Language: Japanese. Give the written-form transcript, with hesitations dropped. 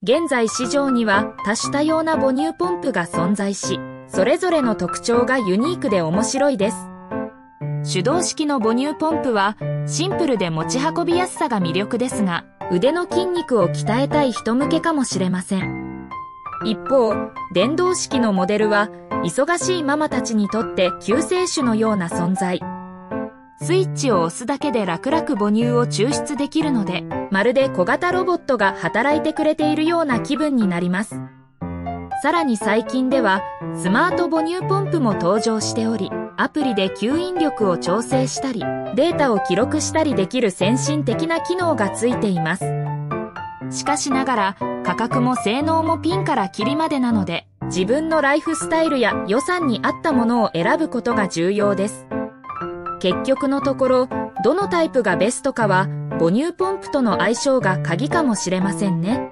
現在市場には多種多様な母乳ポンプが存在し、それぞれの特徴がユニークで面白いです。手動式の母乳ポンプはシンプルで持ち運びやすさが魅力ですが、腕の筋肉を鍛えたい人向けかもしれません。一方、電動式のモデルは忙しいママたちにとって救世主のような存在。スイッチを押すだけで楽々母乳を抽出できるので、まるで小型ロボットが働いてくれているような気分になります。さらに最近ではスマート母乳ポンプも登場しており、アプリで吸引力を調整したり、データを記録したりできる先進的な機能がついています。しかしながら価格も性能もピンからキリまでなので、自分のライフスタイルや予算に合ったものを選ぶことが重要です。結局のところ、どのタイプがベストかは母乳ポンプとの相性が鍵かもしれませんね。